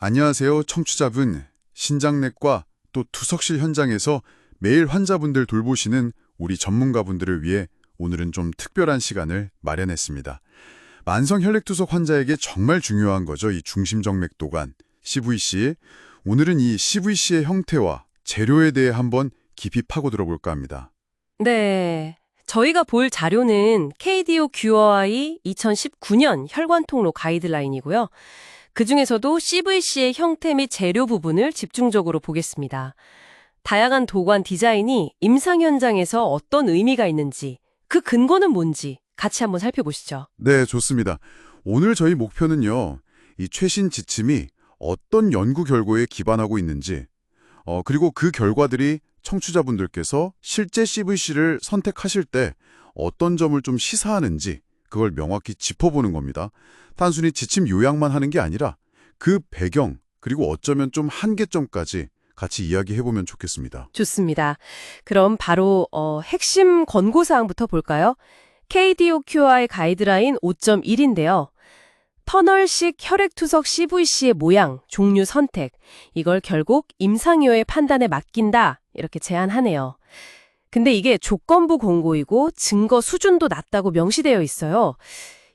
안녕하세요, 청취자분. 신장내과 또 투석실 현장에서 매일 환자분들 돌보시는 우리 전문가분들을 위해 오늘은 좀 특별한 시간을 마련했습니다. 만성 혈액투석 환자에게 정말 중요한 거죠, 이 중심정맥 도관, CVC. 오늘은 이 CVC의 형태와 재료에 대해 한번 깊이 파고들어 볼까 합니다. 네. 저희가 볼 자료는 KDO QI 2019년 혈관 통로 가이드라인이고요. 그중에서도 CVC의 형태 및 재료 부분을 집중적으로 보겠습니다. 다양한 도관 디자인이 임상 현장에서 어떤 의미가 있는지, 그 근거는 뭔지 같이 한번 살펴보시죠. 네, 좋습니다. 오늘 저희 목표는요, 이 최신 지침이 어떤 연구 결과에 기반하고 있는지, 그리고 그 결과들이 청취자분들께서 실제 CVC를 선택하실 때 어떤 점을 좀 시사하는지 그걸 명확히 짚어보는 겁니다. 단순히 지침 요약만 하는 게 아니라 그 배경 그리고 어쩌면 좀 한계점까지 같이 이야기해보면 좋겠습니다. 좋습니다. 그럼 바로 핵심 권고사항부터 볼까요? KDO-QI 가이드라인 5.1인데요. 터널식 혈액투석 CVC의 모양, 종류 선택, 이걸 결국 임상의료의 판단에 맡긴다, 이렇게 제안하네요. 근데 이게 조건부 공고이고 증거 수준도 낮다고 명시되어 있어요.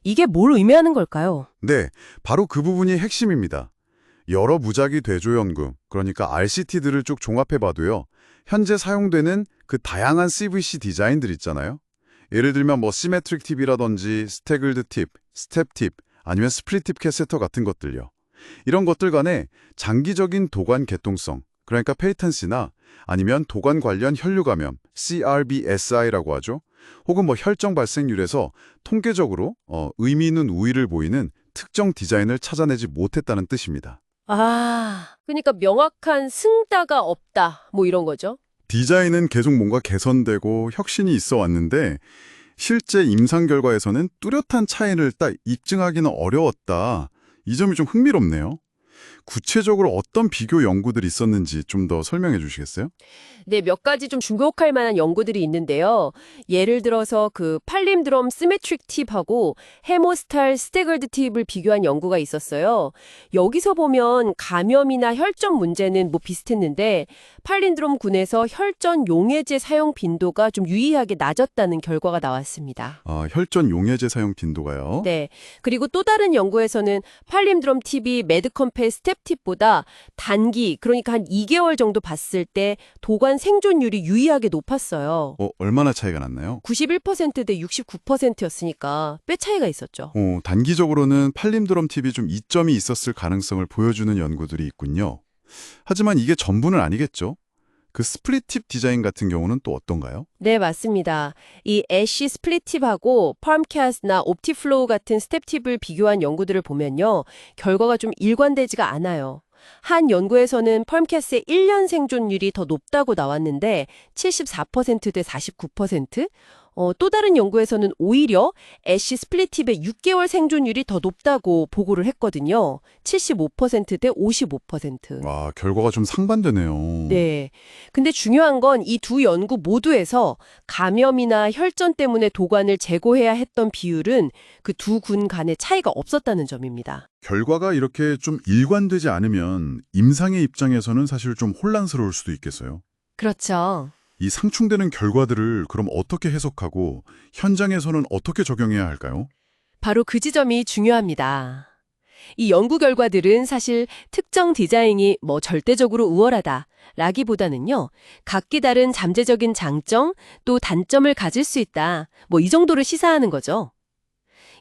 이게 뭘 의미하는 걸까요? 네, 바로 그 부분이 핵심입니다. 여러 무작위 대조 연구, 그러니까 RCT들을 쭉 종합해봐도요, 현재 사용되는 그 다양한 CVC 디자인들 있잖아요. 예를 들면 시메트릭 팁이라든지 스태글드 팁, 스텝 팁, 아니면 스플릿 팁 캐세터 같은 것들요. 이런 것들 간에 장기적인 도관 개통성, 그러니까 페이턴시나 아니면 도관 관련 혈류 감염, CRBSI라고 하죠. 혹은 혈정 발생률에서 통계적으로 의미 있는 우위를 보이는 특정 디자인을 찾아내지 못했다는 뜻입니다. 그러니까 명확한 승자가 없다, 이런 거죠. 디자인은 계속 뭔가 개선되고 혁신이 있어 왔는데 실제 임상 결과에서는 뚜렷한 차이를 딱 입증하기는 어려웠다. 이 점이 좀 흥미롭네요. 구체적으로 어떤 비교 연구들이 있었는지 좀 더 설명해 주시겠어요? 네, 몇 가지 좀 주목할 만한 연구들이 있는데요. 예를 들어서 그 팔림드럼 시메트릭 팁하고 헤모스탈 스태글드 팁을 비교한 연구가 있었어요. 여기서 보면 감염이나 혈전 문제는 비슷했는데 팔림드럼 군에서 혈전 용해제 사용 빈도가 좀 유의하게 낮았다는 결과가 나왔습니다. 혈전 용해제 사용 빈도가요? 네. 그리고 또 다른 연구에서는 팔림드럼 팁이 매드컴페 스텝 팁보다 단기, 그러니까 한 2개월 정도 봤을 때 도관 생존율이 유의하게 높았어요. 얼마나 차이가 났나요? 91%대 69%였으니까 꽤 차이가 있었죠. 단기적으로는 팔림드럼 팁이 좀 이점이 있었을 가능성을 보여주는 연구들이 있군요. 하지만 이게 전부는 아니겠죠? 그 스플릿 팁 디자인 같은 경우는 또 어떤가요? 네, 맞습니다. 이 애쉬 스플릿 팁하고 팜캐스나 옵티플로우 같은 스텝 팁을 비교한 연구들을 보면요. 결과가 좀 일관되지가 않아요. 한 연구에서는 펌캐스의 1년 생존율이 더 높다고 나왔는데 74%대 49%? 또 다른 연구에서는 오히려 애쉬 스플릿팁의 6개월 생존율이 더 높다고 보고를 했거든요. 75%대 55%. 와, 결과가 좀 상반되네요. 네. 근데 중요한 건 이 두 연구 모두에서 감염이나 혈전 때문에 도관을 제거해야 했던 비율은 그 두 군 간의 차이가 없었다는 점입니다. 결과가 이렇게 좀 일관되지 않으면 임상의 입장에서는 사실 좀 혼란스러울 수도 있겠어요. 그렇죠. 이 상충되는 결과들을 그럼 어떻게 해석하고 현장에서는 어떻게 적용해야 할까요? 바로 그 지점이 중요합니다. 이 연구 결과들은 사실 특정 디자인이 절대적으로 우월하다 라기보다는요, 각기 다른 잠재적인 장점 또 단점을 가질 수 있다, 이 정도를 시사하는 거죠.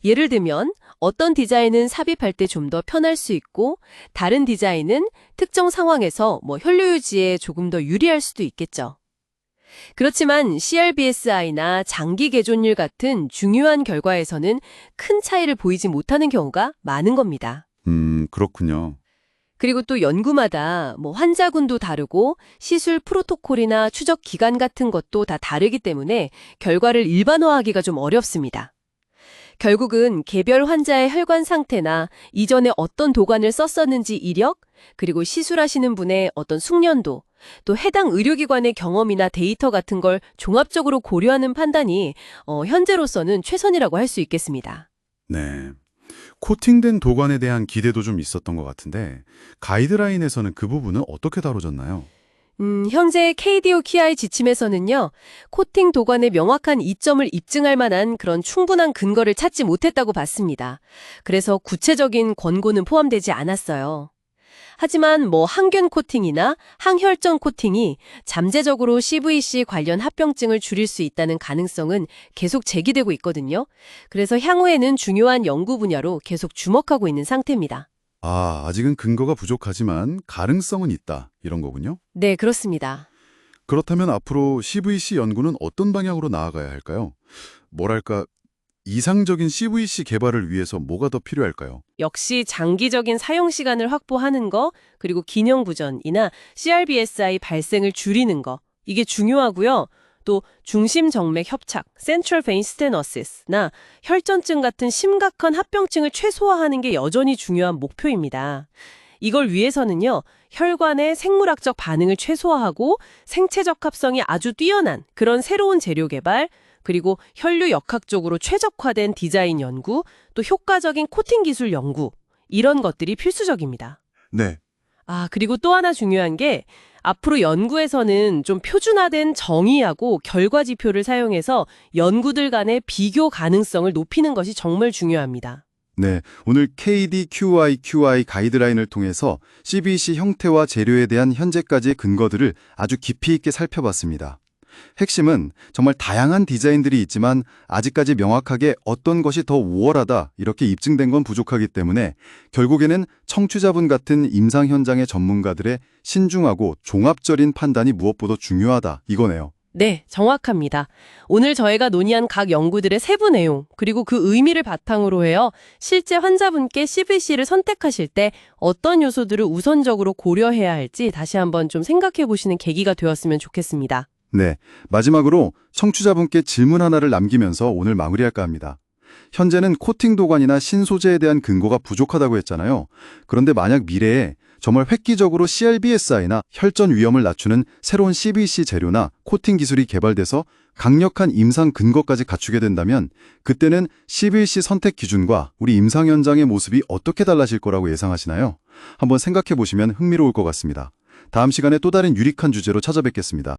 예를 들면 어떤 디자인은 삽입할 때 좀 더 편할 수 있고 다른 디자인은 특정 상황에서 혈류 유지에 조금 더 유리할 수도 있겠죠. 그렇지만 CRBSI나 장기 개존율 같은 중요한 결과에서는 큰 차이를 보이지 못하는 경우가 많은 겁니다. 그렇군요. 그리고 또 연구마다 환자군도 다르고 시술 프로토콜이나 추적 기간 같은 것도 다 다르기 때문에 결과를 일반화하기가 좀 어렵습니다. 결국은 개별 환자의 혈관 상태나 이전에 어떤 도관을 썼었는지 이력, 그리고 시술하시는 분의 어떤 숙련도, 또 해당 의료기관의 경험이나 데이터 같은 걸 종합적으로 고려하는 판단이 현재로서는 최선이라고 할 수 있겠습니다. 네. 코팅된 도관에 대한 기대도 좀 있었던 것 같은데 가이드라인에서는 그 부분은 어떻게 다뤄졌나요? 현재 KDO KI 지침에서는요, 코팅 도관의 명확한 이점을 입증할 만한 그런 충분한 근거를 찾지 못했다고 봤습니다. 그래서 구체적인 권고는 포함되지 않았어요. 하지만 항균 코팅이나 항혈전 코팅이 잠재적으로 CVC 관련 합병증을 줄일 수 있다는 가능성은 계속 제기되고 있거든요. 그래서 향후에는 중요한 연구 분야로 계속 주목하고 있는 상태입니다. 아직은 근거가 부족하지만 가능성은 있다. 이런 거군요. 네, 그렇습니다. 그렇다면 앞으로 CVC 연구는 어떤 방향으로 나아가야 할까요? 뭐랄까, 이상적인 CVC 개발을 위해서 뭐가 더 필요할까요? 역시 장기적인 사용 시간을 확보하는 거, 그리고 기념부전이나 CRBSI 발생을 줄이는 거, 이게 중요하고요. 또 중심 정맥 협착, Central Vein Stenosis,나 혈전증 같은 심각한 합병증을 최소화하는 게 여전히 중요한 목표입니다. 이걸 위해서는요, 혈관의 생물학적 반응을 최소화하고 생체적 합성이 아주 뛰어난 그런 새로운 재료 개발, 그리고 혈류 역학적으로 최적화된 디자인 연구, 또 효과적인 코팅 기술 연구, 이런 것들이 필수적입니다. 네. 그리고 또 하나 중요한 게 앞으로 연구에서는 좀 표준화된 정의하고 결과 지표를 사용해서 연구들 간의 비교 가능성을 높이는 것이 정말 중요합니다. 네, 오늘 KDQI 가이드라인을 통해서 CVC 형태와 재료에 대한 현재까지의 근거들을 아주 깊이 있게 살펴봤습니다. 핵심은 정말 다양한 디자인들이 있지만 아직까지 명확하게 어떤 것이 더 우월하다 이렇게 입증된 건 부족하기 때문에 결국에는 청취자분 같은 임상 현장의 전문가들의 신중하고 종합적인 판단이 무엇보다 중요하다 이거네요. 네, 정확합니다. 오늘 저희가 논의한 각 연구들의 세부 내용, 그리고 그 의미를 바탕으로 해요. 실제 환자분께 CVC를 선택하실 때 어떤 요소들을 우선적으로 고려해야 할지 다시 한번 좀 생각해 보시는 계기가 되었으면 좋겠습니다. 네, 마지막으로 청취자분께 질문 하나를 남기면서 오늘 마무리할까 합니다. 현재는 코팅 도관이나 신소재에 대한 근거가 부족하다고 했잖아요. 그런데 만약 미래에 정말 획기적으로 CRBSI나 혈전 위험을 낮추는 새로운 CVC 재료나 코팅 기술이 개발돼서 강력한 임상 근거까지 갖추게 된다면 그때는 CVC 선택 기준과 우리 임상 현장의 모습이 어떻게 달라질 거라고 예상하시나요? 한번 생각해 보시면 흥미로울 것 같습니다. 다음 시간에 또 다른 유익한 주제로 찾아뵙겠습니다.